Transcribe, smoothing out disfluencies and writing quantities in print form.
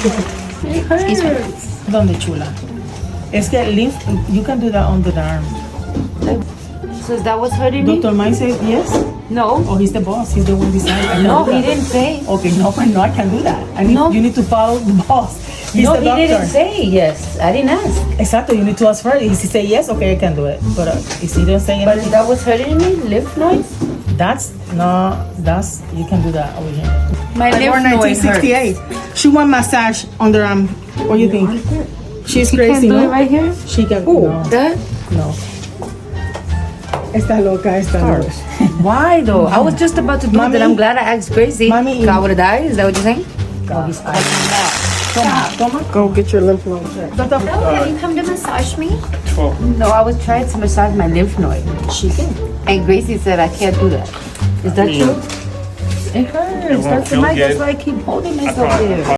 It hurts. Donde chula. Es que lymph, you can do that under the arm. So that was hurting me? Dr. Mike says yes. No. Oh, he's the boss. He's the one deciding. I can No, do he that. didn't say. Okay, no, I can do that. I need, No. You need to follow the boss. He's No, the he doctor. didn't say yes. I didn't ask. Exactly, you need to ask first. If he say yes, okay, I can do it. But if he don't say But anything, that was hurting me? Lymph nodes? that's you can do that over here. My I born lymph node 1968. She want massage underarm. What do you think? She's Can't crazy, do it no? right here? She can. Who? No, That? no. Está loca, está loca. Why though? I was just about to do Mommy. that. I'm glad I asked Gracie. Mommy. I would have died? Is that what you're saying? Toma. Go get your lymph node checked. Hello, can you come to massage me? No, I was trying to massage my lymph node. She can. And Gracie said I can't do that. Is that true? It hurts. won't That's the feel night. That's good. why I keep holding I myself there.